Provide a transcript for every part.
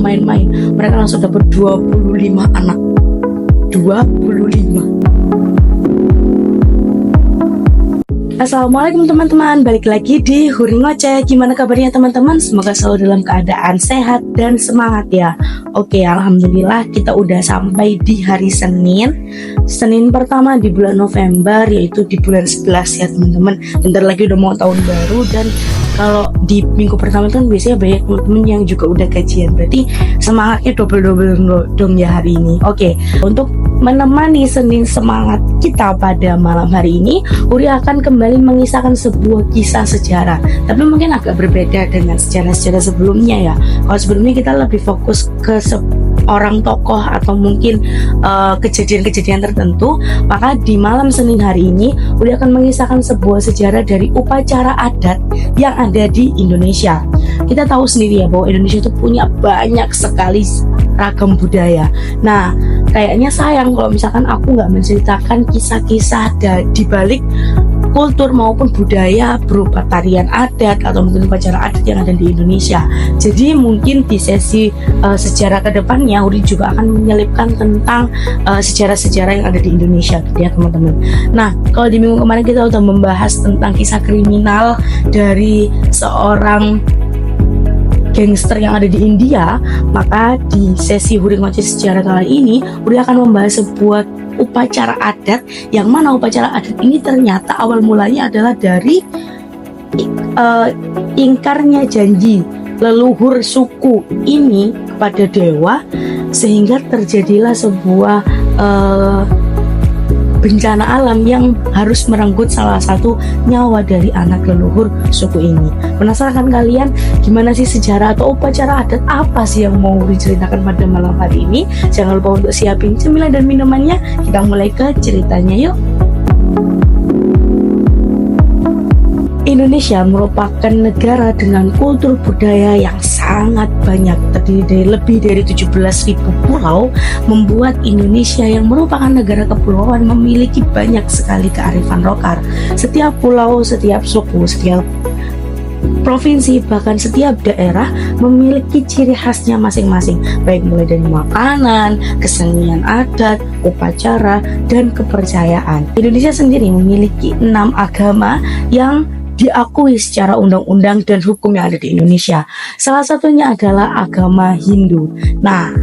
main-main, mereka langsung dapat 25 anak. 25. Assalamualaikum teman-teman, balik lagi di Huri Ngoceh. Gimana kabarnya teman-teman? Semoga selalu dalam keadaan sehat dan semangat ya. Oke, alhamdulillah kita udah sampai di hari Senin pertama di bulan November, yaitu di bulan 11 ya teman-teman. Bentar lagi udah mau tahun baru, dan kalau di minggu pertama kan biasanya banyak teman-teman yang juga udah gajian. Berarti semangatnya double dong ya hari ini. Oke, untuk menemani Senin semangat kita pada malam hari ini, Uri akan kembali mengisahkan sebuah kisah sejarah, tapi mungkin agak berbeda dengan sejarah-sejarah sebelumnya ya. Kalau sebelumnya kita lebih fokus ke orang tokoh atau mungkin kejadian-kejadian tertentu, maka di malam Senin hari ini Uri akan mengisahkan sebuah sejarah dari upacara adat yang ada di Indonesia. Kita tahu sendiri ya bahwa Indonesia itu punya banyak sekali ragam budaya. Nah, kayaknya sayang kalau misalkan aku nggak menceritakan kisah-kisah di balik kultur maupun budaya berupa tarian adat atau mungkin upacara adat yang ada di Indonesia. Jadi mungkin di sesi sejarah kedepannya Uri juga akan menyelipkan tentang sejarah-sejarah yang ada di Indonesia gitu ya teman-teman. Nah, kalau di minggu kemarin kita udah membahas tentang kisah kriminal dari seorang gangster yang ada di India, maka di sesi Huri Ngoceh sejarah kali ini Uri akan membahas sebuah upacara adat, yang mana upacara adat ini ternyata awal mulanya adalah dari ingkarnya janji leluhur suku ini kepada dewa, sehingga terjadilah sebuah bencana alam yang harus merenggut salah satu nyawa dari anak leluhur suku ini. Penasaran kan kalian gimana sih sejarah atau upacara adat apa sih yang mau diceritakan pada malam hari ini? Jangan lupa untuk siapin cemilan dan minumannya. Kita mulai ke ceritanya yuk. Indonesia merupakan negara dengan kultur budaya yang sangat banyak, terdiri dari lebih dari 17.000 pulau, membuat Indonesia yang merupakan negara kepulauan memiliki banyak sekali kearifan lokal. Setiap pulau, setiap suku, setiap provinsi, bahkan setiap daerah memiliki ciri khasnya masing-masing, baik mulai dari makanan, kesenian adat, upacara, dan kepercayaan. Indonesia sendiri memiliki 6 agama yang diakui secara undang-undang dan hukum yang ada di Indonesia. Salah satunya adalah agama Hindu. Nah,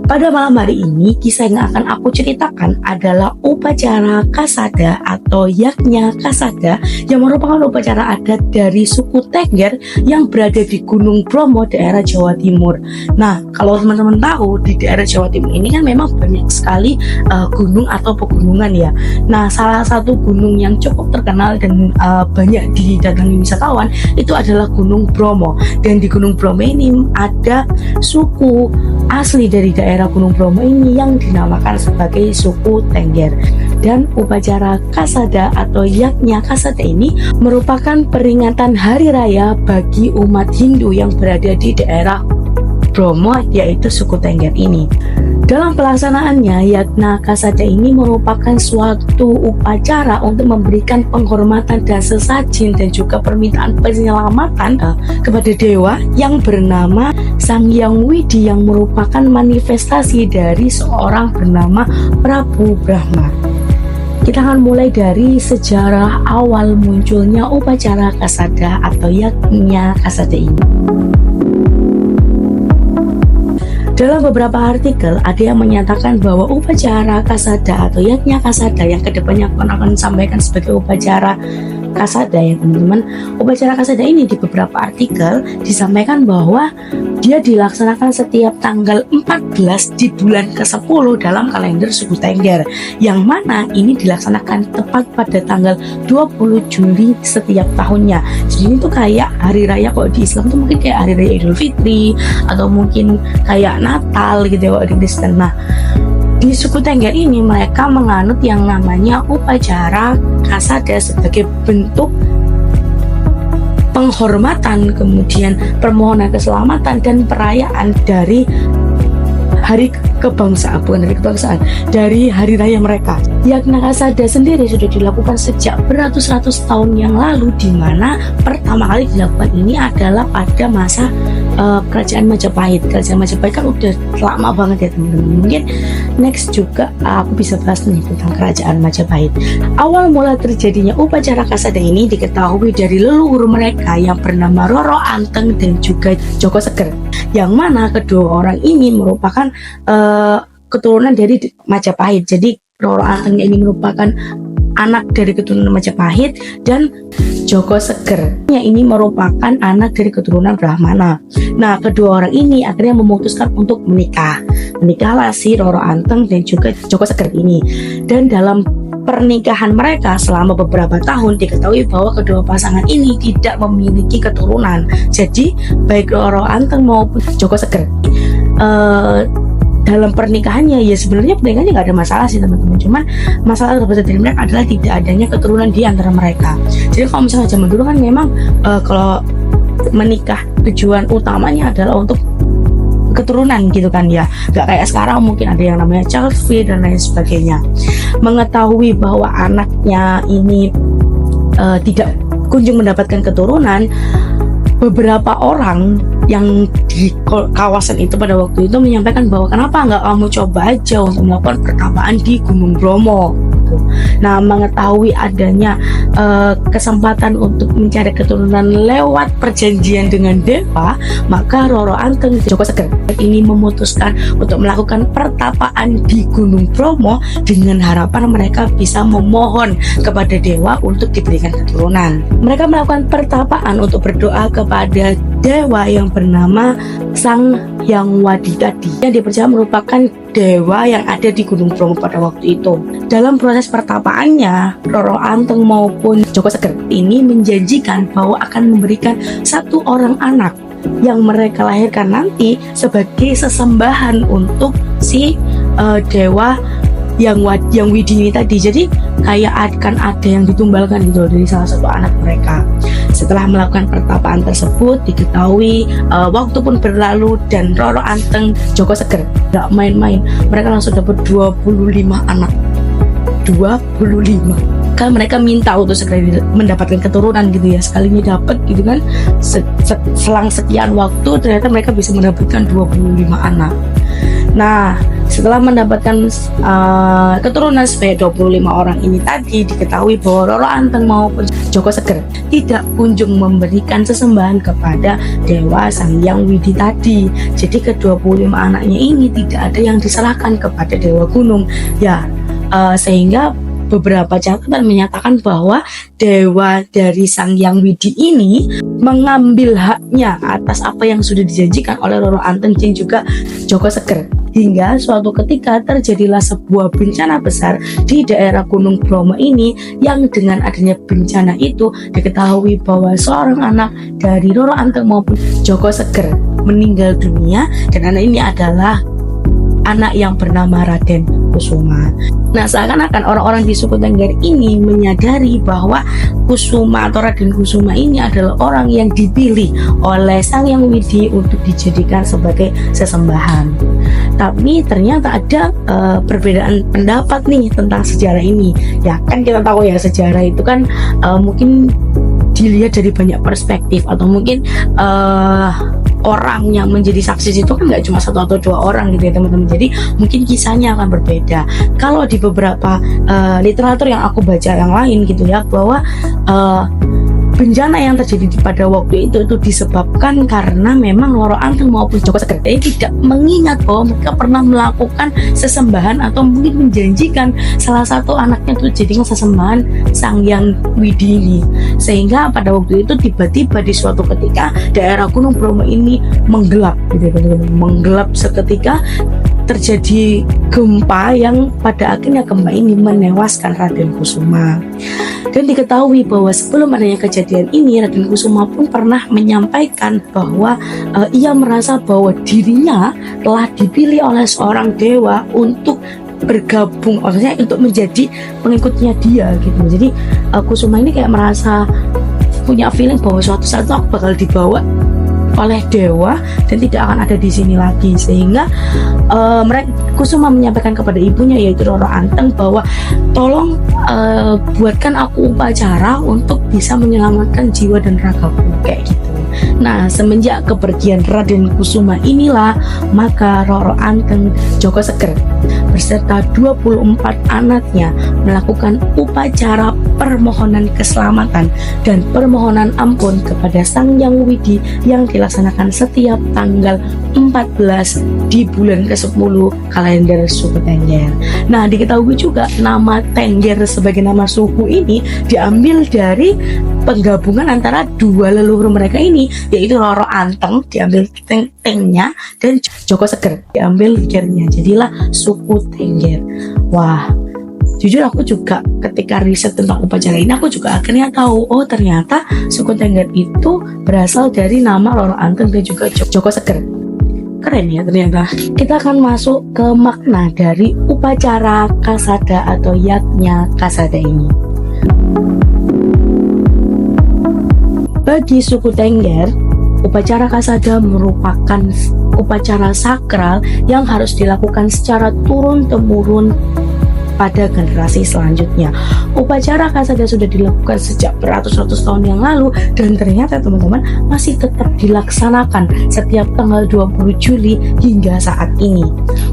pada malam hari ini kisah yang akan aku ceritakan adalah upacara Kasada atau Yagna Kasada, yang merupakan upacara adat dari suku Tengger yang berada di Gunung Bromo, daerah Jawa Timur. Nah, kalau teman-teman tahu di daerah Jawa Timur ini kan memang banyak sekali gunung atau pegunungan ya. Nah, salah satu gunung yang cukup terkenal dan banyak didatangi wisatawan itu adalah Gunung Bromo. Dan di Gunung Bromo ini ada suku asli dari daerah Gunung Bromo ini yang dinamakan sebagai suku Tengger. Dan upacara Kasada atau Yagna Kasada ini merupakan peringatan hari raya bagi umat Hindu yang berada di daerah Bromo, yaitu suku Tengger ini. Dalam pelaksanaannya, Yagna Kasada ini merupakan suatu upacara untuk memberikan penghormatan dan sesajen dan juga permintaan penyelamatan kepada dewa yang bernama Sang Hyang Widi, yang merupakan manifestasi dari seorang bernama Prabu Brahma. Kita akan mulai dari sejarah awal munculnya upacara Kasada atau Yagna Kasada ini. Dalam beberapa artikel ada yang menyatakan bahwa upacara Kasada atau Yagna Kasada yang kedepannya akan sampaikan sebagai upacara Kasada ya teman-teman. Upacara Kasada ini di beberapa artikel disampaikan bahwa dia dilaksanakan setiap tanggal 14 di bulan ke-10 dalam kalender suku Tengger, yang mana ini dilaksanakan tepat pada tanggal 20 Juli setiap tahunnya. Jadi itu kayak hari raya, kalau di Islam itu mungkin kayak hari raya Idul Fitri atau mungkin kayak Natal gitu ya kalau di Kristen. Nah, di suku Tengger ini mereka menganut yang namanya upacara Kasada sebagai bentuk penghormatan, kemudian permohonan keselamatan dan perayaan dari hari kebangsaan, bukan dari kebangsaan, dari hari raya mereka. Yagna Kasada sendiri sudah dilakukan sejak beratus-ratus tahun yang lalu, di mana pertama kali dilakukan ini adalah pada masa kerajaan Majapahit. Kerajaan Majapahit kan udah lama banget ya teman-teman. Mungkin next juga aku bisa bahas nih tentang kerajaan Majapahit. Awal mula terjadinya upacara kasada ini diketahui dari leluhur mereka yang bernama Roro Anteng dan juga Joko Seger, yang mana kedua orang ini merupakan keturunan dari Majapahit. Jadi Roro Anteng ini merupakan anak dari keturunan Majapahit dan Joko Seger yang ini merupakan anak dari keturunan Brahmana. Nah, kedua orang ini akhirnya memutuskan untuk menikah. Menikahlah si Roro Anteng dan juga Joko Seger ini. Dan dalam pernikahan mereka selama beberapa tahun diketahui bahwa kedua pasangan ini tidak memiliki keturunan. Jadi baik Roro Anteng maupun Joko Seger dalam pernikahannya ya sebenarnya pernikahannya nggak ada masalah sih teman-teman, cuman masalah terbesar dari mereka adalah tidak adanya keturunan di antara mereka. Jadi kalau misalnya zaman dulu kan memang kalau menikah tujuan utamanya adalah untuk keturunan gitu kan ya, nggak kayak sekarang mungkin ada yang namanya child free dan lain sebagainya. Mengetahui bahwa anaknya ini tidak kunjung mendapatkan keturunan, beberapa orang yang di kawasan itu pada waktu itu menyampaikan bahwa kenapa nggak kamu coba aja untuk melakukan pertapaan di Gunung Bromo gitu. Nah, mengetahui adanya kesempatan untuk mencari keturunan lewat perjanjian dengan dewa, maka Roro Anteng dan Joko Seger ini memutuskan untuk melakukan pertapaan di Gunung Bromo dengan harapan mereka bisa memohon kepada dewa untuk diberikan keturunan. Mereka melakukan pertapaan untuk berdoa kepada dewa yang bernama Sang Hyang Wadi tadi, yang dipercaya merupakan dewa yang ada di Gunung Bromo pada waktu itu. Dalam proses pertapaannya, Roro Anteng maupun Joko Seger ini menjanjikan bahwa akan memberikan satu orang anak yang mereka lahirkan nanti sebagai sesembahan untuk si dewa yang Widi ini tadi. Jadi kayak akan ada yang ditumbalkan gitu dari salah satu anak mereka. Setelah melakukan pertapaan tersebut diketahui waktu pun berlalu dan Roro Anteng Joko Seger gak main-main, mereka langsung dapat 25 anak. 25 kan mereka minta untuk segera mendapatkan keturunan gitu ya, sekalinya dapat gitu kan, selang sekian waktu ternyata mereka bisa mendapatkan 25 anak. Nah, setelah mendapatkan keturunan sebanyak 25 orang ini tadi, diketahui bahwa Roro Anteng maupun Joko Seger tidak kunjung memberikan sesembahan kepada Dewa Sang Hyang Widi tadi. Jadi ke-25 anaknya ini tidak ada yang diserahkan kepada Dewa Gunung ya, sehingga beberapa catatan menyatakan bahwa dewa dari Sang Hyang Widi ini mengambil haknya atas apa yang sudah dijanjikan oleh Roro Anteng dan juga Joko Seger. Hingga suatu ketika terjadilah sebuah bencana besar di daerah Gunung Bromo ini, yang dengan adanya bencana itu diketahui bahwa seorang anak dari Roro Anteng maupun Joko Seger meninggal dunia, dan anak ini adalah anak yang bernama Raden Kusuma. Nah, seakan-akan orang-orang di suku Tengger ini menyadari bahwa Kusuma atau Raden Kusuma ini adalah orang yang dipilih oleh Sang Hyang Widi untuk dijadikan sebagai sesembahan. Tapi ternyata ada perbedaan pendapat nih tentang sejarah ini. Ya kan kita tahu ya, sejarah itu kan mungkin dilihat dari banyak perspektif, atau mungkin orang yang menjadi saksi itu kan nggak cuma satu atau dua orang gitu ya teman-teman. Jadi mungkin kisahnya akan berbeda. Kalau di beberapa literatur yang aku baca yang lain gitu ya, bahwa bencana yang terjadi pada waktu itu disebabkan karena memang Roro Anteng maupun Joko Seger tidak mengingat bahwa mereka pernah melakukan sesembahan atau mungkin menjanjikan salah satu anaknya itu jadikan sesembahan Sang Hyang Widi ini, sehingga pada waktu itu tiba-tiba di suatu ketika daerah Gunung Bromo ini menggelap gitu, menggelap seketika. Terjadi gempa yang pada akhirnya gempa ini menewaskan Raden Kusuma. Dan diketahui bahwa sebelum adanya kejadian ini, Raden Kusuma pun pernah menyampaikan bahwa ia merasa bahwa dirinya telah dipilih oleh seorang dewa untuk bergabung, maksudnya untuk menjadi pengikutnya dia gitu. Jadi Kusuma ini kayak merasa punya feeling bahwa suatu saat aku bakal dibawa oleh dewa dan tidak akan ada di sini lagi, sehingga mereka Kusuma menyampaikan kepada ibunya yaitu Roro Anteng bahwa tolong buatkan aku upacara untuk bisa menyelamatkan jiwa dan ragaku kayak gitu. Nah, semenjak kepergian Raden Kusuma inilah, maka Roro Anteng Joko Seger beserta 24 anaknya melakukan upacara permohonan keselamatan dan permohonan ampun kepada Sang Hyang Widi yang dilaksanakan setiap tanggal 14 di bulan ke-10 kalender suku Tengger. Nah, diketahui juga nama Tengger sebagai nama suku ini diambil dari penggabungan antara dua leluhur mereka ini, yaitu Roro Anteng diambil tengnya dan Joko Seger diambil gernya, jadilah suku Tengger. Wah, jujur aku juga ketika riset tentang upacara ini, aku juga akhirnya tahu, oh ternyata suku Tengger itu berasal dari nama Roro Anteng dan juga Joko Seger. Keren ya ternyata. Kita akan masuk ke makna dari upacara Kasada atau Yatnya Kasada ini. Bagi suku Tengger, upacara Kasada merupakan upacara sakral yang harus dilakukan secara turun-temurun pada generasi selanjutnya. Upacara Kasada sudah dilakukan sejak beratus-ratus tahun yang lalu dan ternyata teman-teman masih tetap dilaksanakan setiap tanggal 20 Juli hingga saat ini.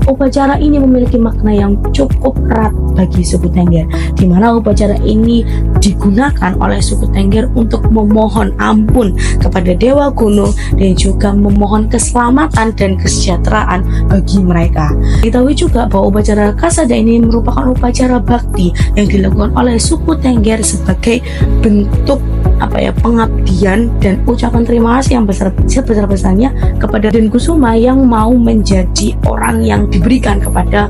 Upacara ini memiliki makna yang cukup erat bagi suku Tengger, di mana upacara ini digunakan oleh suku Tengger untuk memohon ampun kepada Dewa Gunung dan juga memohon keselamatan dan kesejahteraan bagi mereka. Diketahui juga bahwa upacara Kasada ini merupakan upacara bakti yang dilakukan oleh suku Tengger sebagai bentuk pengabdian dan ucapan terima kasih yang sebesar-besarnya kepada Raden Kusuma yang mau menjadi orang yang diberikan kepada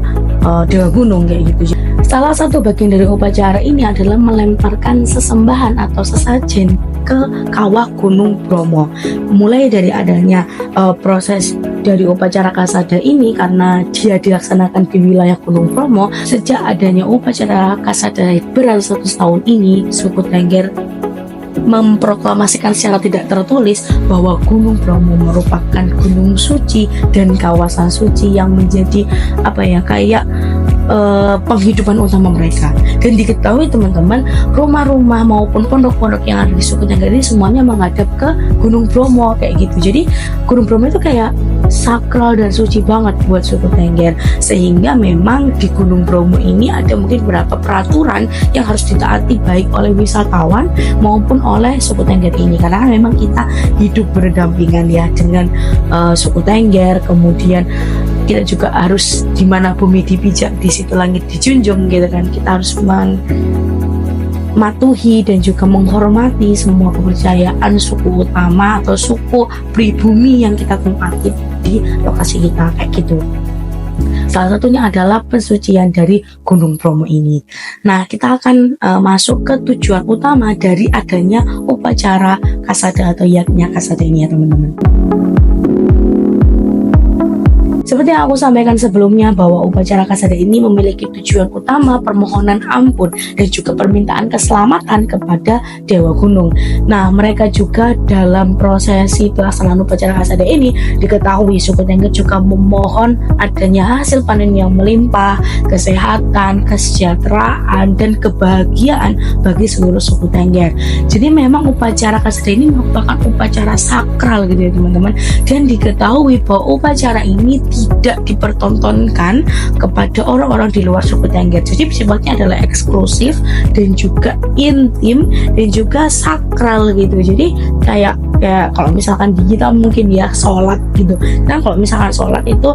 Dewa Gunung kayak gitu. Salah satu bagian dari upacara ini adalah melemparkan sesembahan atau sesajen ke kawah Gunung Bromo. Mulai dari adanya proses dari upacara Kasada ini, karena dia dilaksanakan di wilayah Gunung Bromo, sejak adanya upacara Kasada beratus tahun ini, suku Tengger memproklamasikan secara tidak tertulis bahwa Gunung Bromo merupakan gunung suci dan kawasan suci yang menjadi penghidupan utama mereka. Dan diketahui teman-teman, rumah-rumah maupun pondok-pondok yang ada di suku Tengger ini semuanya menghadap ke Gunung Bromo kayak gitu. Jadi Gunung Bromo itu kayak sakral dan suci banget buat suku Tengger, sehingga memang di Gunung Bromo ini ada mungkin beberapa peraturan yang harus ditaati baik oleh wisatawan maupun oleh suku Tengger ini, karena memang kita hidup berdampingan ya dengan suku Tengger. Kemudian kita juga harus, di mana bumi dipijak di situ langit dijunjung gitu kan, kita harus mematuhi dan juga menghormati semua kepercayaan suku utama atau suku pribumi yang kita tempati di lokasi kita kayak gitu. Salah satunya adalah pensucian dari Gunung Bromo ini. Nah, kita akan masuk ke tujuan utama dari adanya upacara Kasada atau Yatnya Kasada ini ya teman-teman. Seperti yang aku sampaikan sebelumnya, bahwa upacara Kasada ini memiliki tujuan utama permohonan ampun dan juga permintaan keselamatan kepada Dewa Gunung. Nah, mereka juga dalam prosesi pelaksanaan upacara Kasada ini diketahui suku Tengger juga memohon adanya hasil panen yang melimpah, kesehatan, kesejahteraan, dan kebahagiaan bagi seluruh suku Tengger. Jadi memang upacara Kasada ini merupakan upacara sakral gitu ya teman-teman, dan diketahui bahwa upacara ini tidak dipertontonkan kepada orang-orang di luar suku Tengger. Jadi sifatnya adalah eksklusif dan juga intim dan juga sakral gitu. Jadi kayak kalau misalkan di kita mungkin ya sholat gitu. Nah, kalau misalkan sholat itu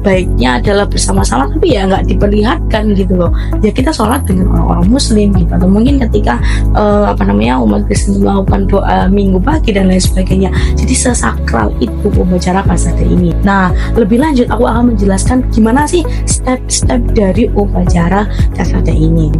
baiknya adalah bersama-sama, tapi ya nggak diperlihatkan gitu loh. Ya kita sholat dengan orang-orang Muslim gitu, atau mungkin ketika umat Kristen melakukan doa minggu pagi dan lain sebagainya. Jadi sesakral itu upacara Kasada ini. Nah, lebih lanjut aku akan menjelaskan gimana sih step-step dari upacara Kasada ini.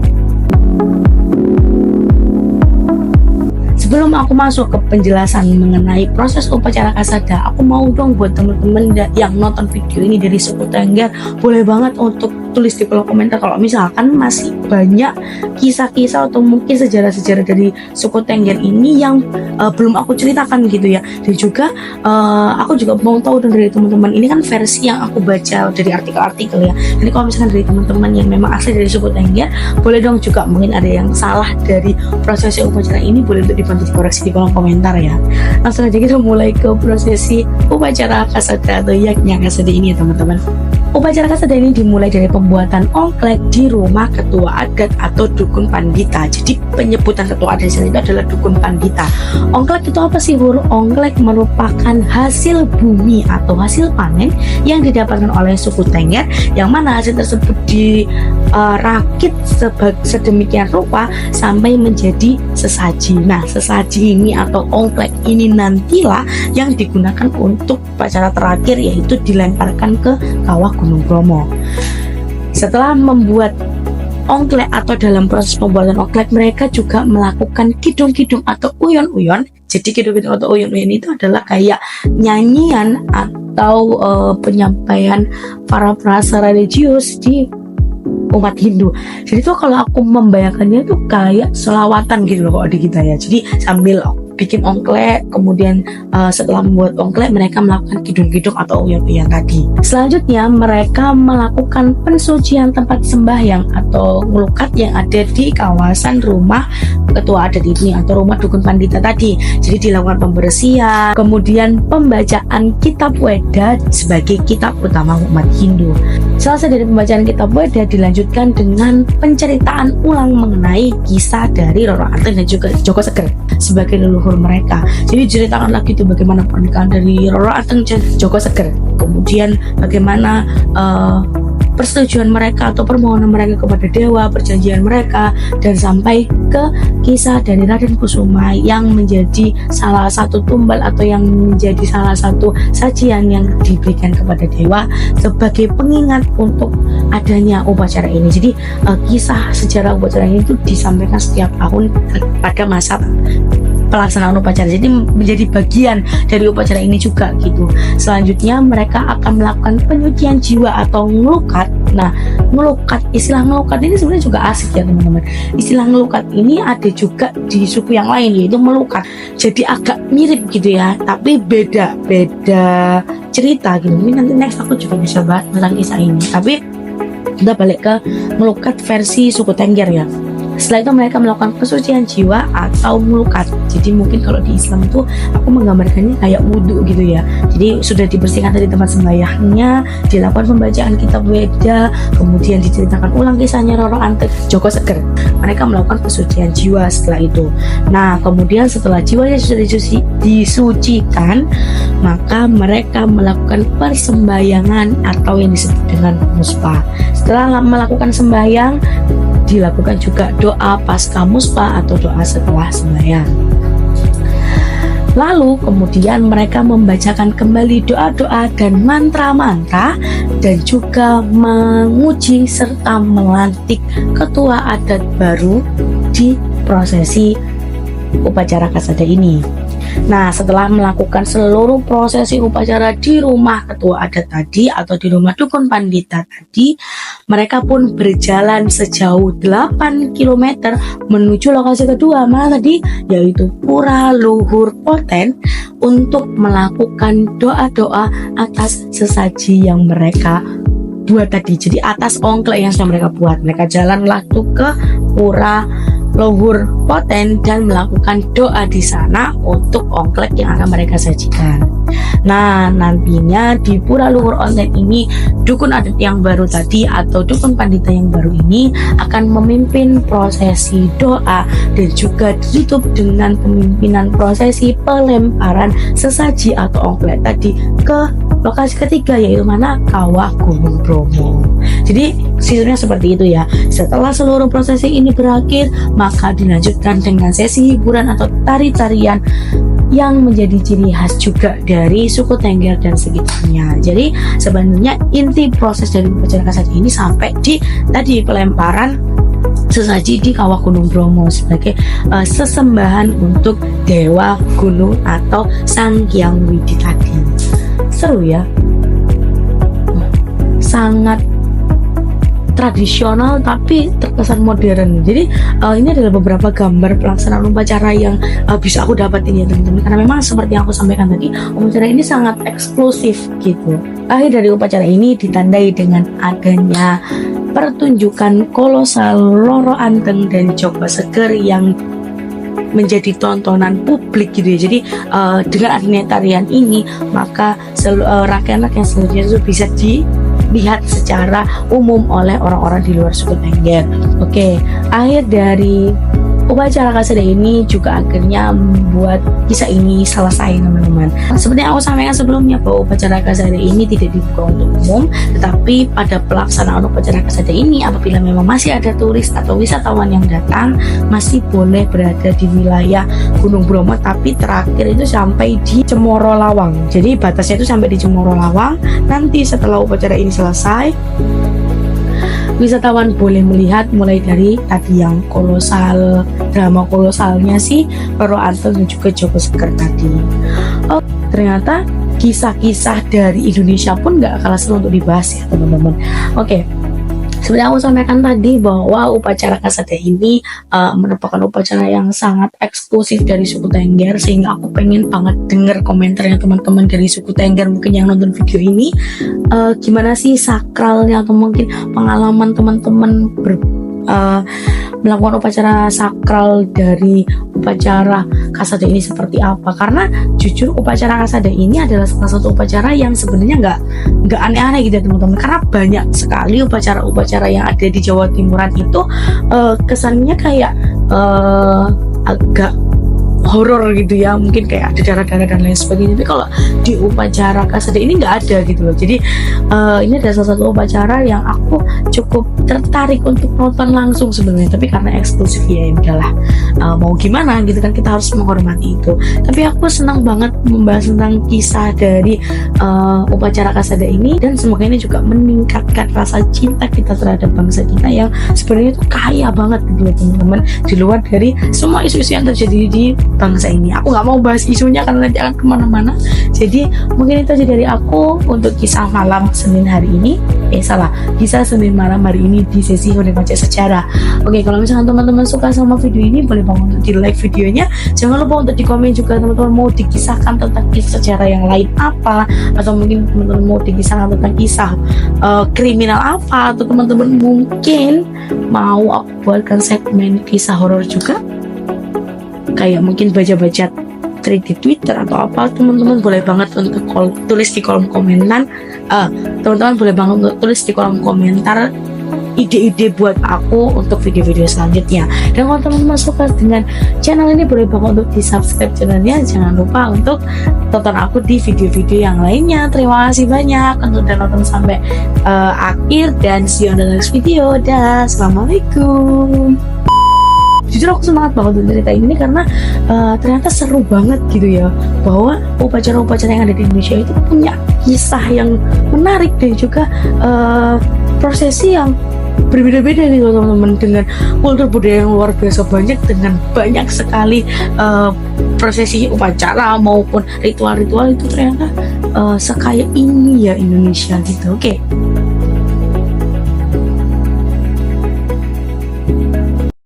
Sebelum aku masuk ke penjelasan mengenai proses upacara Kasada, aku mau dong buat teman-teman yang nonton video ini dari suku Tengger, boleh banget untuk tulis di kolom komentar kalau misalkan masih banyak kisah-kisah atau mungkin sejarah-sejarah dari suku Tengger ini yang belum aku ceritakan gitu ya. Dan juga aku juga mau tahu dari teman-teman, ini kan versi yang aku baca dari artikel-artikel ya. Jadi kalau misalkan dari teman-teman yang memang asli dari suku Tengger, boleh dong juga mungkin ada yang salah dari prosesi upacara ini, boleh untuk dibantu dikoreksi di kolom komentar ya. Langsung aja kita mulai ke prosesi upacara Kasada atau yaknya Kasada ini ya teman-teman. Upacara Kasada ini dimulai dari pembuatan ongklek di rumah ketua adat atau dukun pandita. Jadi penyebutan ketua adat di sini itu adalah dukun pandita. Ongklek itu apa sih, Bur? Ongklek merupakan hasil bumi atau hasil panen yang didapatkan oleh suku Tengger, yang mana hasil tersebut dirakit sedemikian rupa sampai menjadi sesaji. Nah, sesaji ini atau ongklek ini nantilah yang digunakan untuk upacara terakhir, yaitu dilemparkan ke kawah Gunung Bromo. Setelah membuat ongklek atau dalam proses pembuatan ongklek, mereka juga melakukan kidung-kidung atau uyon-uyon. Jadi kidung-kidung atau uyon-uyon itu adalah kayak nyanyian atau penyampaian para perasa religius di umat Hindu. Jadi tuh kalau aku membayangkannya tuh kayak selawatan gitu loh kalau di kita ya. Jadi sambil bikin ongklek, kemudian setelah membuat ongklek mereka melakukan kidung-kidung atau uyon-uyon tadi. Selanjutnya mereka melakukan pensucian tempat sembahyang atau ngelukat yang ada di kawasan rumah ketua adat ini atau rumah dukun pandita tadi. Jadi dilakukan pembersihan, kemudian pembacaan kitab Weda sebagai kitab utama umat Hindu. Selesai dari pembacaan kitab Weda dilanjutkan dengan penceritaan ulang mengenai kisah dari Roro Anteng dan juga Joko Seger sebagai leluhur mereka. Jadi diceritakan lagi tuh bagaimana pernikahan dari Roro Anteng dan Joko Seger, kemudian bagaimana persetujuan mereka atau permohonan mereka kepada dewa, perjanjian mereka, dan sampai ke kisah dari Raden Kusuma yang menjadi salah satu tumbal atau yang menjadi salah satu sajian yang diberikan kepada dewa sebagai pengingat untuk adanya upacara ini. Jadi kisah sejarah upacara ini itu disampaikan setiap tahun pada masa pelaksanaan upacara, jadi menjadi bagian dari upacara ini juga gitu. Selanjutnya mereka akan melakukan penyucian jiwa atau ngelukat. Nah, ngelukat, istilah ngelukat ini sebenarnya juga asik ya teman-teman. Istilah ngelukat ini ada juga di suku yang lain, yaitu melukat. Jadi agak mirip gitu ya, tapi beda cerita gitu. Mungkin nanti next aku juga bisa bahas tentang kisah ini. Tapi kita balik ke melukat versi suku Tengger ya. Setelah itu mereka melakukan pensucian jiwa atau melukat. Jadi mungkin kalau di Islam itu aku menggambarkannya kayak wudhu gitu ya. Jadi sudah dibersihkan dari tempat sembahyangnya, dilakukan pembacaan kitab Weda, kemudian diceritakan ulang kisahnya Roro Anteng, Joko Seger. Mereka melakukan pensucian jiwa setelah itu. Nah, kemudian setelah jiwanya sudah disucikan, maka mereka melakukan persembahyangan atau yang disebut dengan muspa. Setelah melakukan sembahyang, dilakukan juga doa pasca muspa atau doa setelah sembahyang. Lalu kemudian mereka membacakan kembali doa-doa dan mantra-mantra dan juga menguji serta melantik ketua adat baru di prosesi upacara Kasada ini. Nah, setelah melakukan seluruh prosesi upacara di rumah ketua adat tadi atau di rumah dukun pandita tadi, mereka pun berjalan sejauh 8 km menuju lokasi kedua, mana tadi, yaitu Pura Luhur Poten, untuk melakukan doa-doa atas sesaji yang mereka buat tadi. Jadi atas ongklek yang sudah mereka buat, mereka jalanlah tuh ke Pura Luhur Poten dan melakukan doa di sana untuk ongklek yang akan mereka sajikan. Nah, nantinya di Pura Luhur Poten ini dukun adat yang baru tadi atau dukun pandita yang baru ini akan memimpin prosesi doa dan juga ditutup dengan pemimpinan prosesi pelemparan sesaji atau ongklek tadi ke lokasi ketiga, yaitu mana, Kawah Gunung Bromo. Jadi sistemnya seperti itu ya. Setelah seluruh prosesi ini berakhir, maka dilanjutkan dengan sesi hiburan atau tari-tarian yang menjadi ciri khas juga dari suku Tengger dan sekitarnya. Jadi sebenarnya inti proses dari upacara Kasada ini sampai di tadi pelemparan sesaji di Kawah Gunung Bromo sebagai sesembahan untuk Dewa Gunung atau Sang Hyang Widi tadi. Seru ya, sangat tradisional tapi terkesan modern. Jadi ini adalah beberapa gambar pelaksanaan upacara yang bisa aku dapatin ya teman-teman, karena memang seperti yang aku sampaikan tadi, upacara ini sangat eksklusif gitu. Akhir dari upacara ini ditandai dengan adanya pertunjukan kolosal Loro Anteng dan Joko Seger yang menjadi tontonan publik gitu ya. Jadi dengan adanya tarian ini, maka rakyat-rakyat seluruhnya itu bisa dilihat secara umum oleh orang-orang di luar suku Tengger. Oke, akhir dari upacara kasada ini juga akhirnya membuat kisah ini selesai teman-teman. Seperti yang aku sampaikan sebelumnya bahwa upacara kasada ini tidak dibuka untuk umum, tetapi pada pelaksanaan upacara kasada ini apabila memang masih ada turis atau wisatawan yang datang, masih boleh berada di wilayah Gunung Bromo, tapi terakhir itu sampai di Cemoro Lawang. Jadi batasnya itu sampai di Cemoro Lawang. Nanti setelah upacara ini selesai, wisatawan boleh melihat mulai dari tadi yang kolosal, drama kolosalnya si Loro Anteng dan juga Joko Seger tadi. Oh, ternyata kisah-kisah dari Indonesia pun gak kalah seru untuk dibahas ya teman-teman. Oke, seperti aku sampaikan tadi bahwa upacara kasada ini merupakan upacara yang sangat eksklusif dari suku Tengger, sehingga aku pengen banget denger komentarnya teman-teman dari suku Tengger mungkin yang nonton video ini. Gimana sih sakralnya atau mungkin pengalaman teman-teman melakukan upacara sakral dari upacara kasada ini seperti apa? Karena jujur upacara kasada ini adalah salah satu upacara yang sebenarnya nggak aneh-aneh gitu ya teman-teman, karena banyak sekali upacara-upacara yang ada di Jawa Timuran itu kesannya kayak agak horor gitu ya, mungkin kayak ada darah-darah dan lain sebagainya. Tapi kalau di upacara kasada ini nggak ada gitu loh. Jadi ini adalah salah satu upacara yang aku cukup tertarik untuk nonton langsung sebenarnya, tapi karena eksklusif ya udahlah, mau gimana gitu kan, kita harus menghormati itu. Tapi aku senang banget membahas tentang kisah dari upacara kasada ini, dan semoga ini juga meningkatkan rasa cinta kita terhadap bangsa kita yang sebenarnya itu kaya banget gitu loh teman-teman, di luar dari semua isu-isu yang terjadi di bangsa ini. Aku nggak mau bahas isunya karena nanti akan kemana-mana. Jadi mungkin itu aja dari aku untuk kisah malam Senin hari ini. Kisah Senin malam hari ini di sesi Hore Baca Sejarah. Oke, kalau misalnya teman-teman suka sama video ini, boleh banget untuk di like videonya. Jangan lupa untuk di komen juga teman-teman mau dikisahkan tentang kisah sejarah yang lain apa, atau mungkin teman-teman mau dikisahkan tentang kisah kriminal apa, atau teman-teman mungkin mau aku buatkan segmen kisah horor juga, kayak mungkin baca-baca thread di Twitter atau apa. Teman-teman boleh banget untuk tulis di kolom komentar. Teman-teman boleh banget untuk tulis di kolom komentar ide-ide buat aku untuk video-video selanjutnya. Dan kalau teman-teman suka dengan channel ini, boleh banget untuk di subscribe channelnya. Jangan lupa untuk tonton aku di video-video yang lainnya. Terima kasih banyak untuk udah nonton sampai akhir, dan see you on the next video. Dah, assalamualaikum. Jujur aku semangat banget untuk ceritain ini karena ternyata seru banget gitu ya, bahwa upacara-upacara yang ada di Indonesia itu punya kisah yang menarik dan juga prosesi yang berbeda-beda gitu teman-teman, dengan kultur budaya yang luar biasa banyak, dengan banyak sekali prosesi upacara maupun ritual-ritual itu ternyata sekaya ini ya Indonesia gitu. Oke.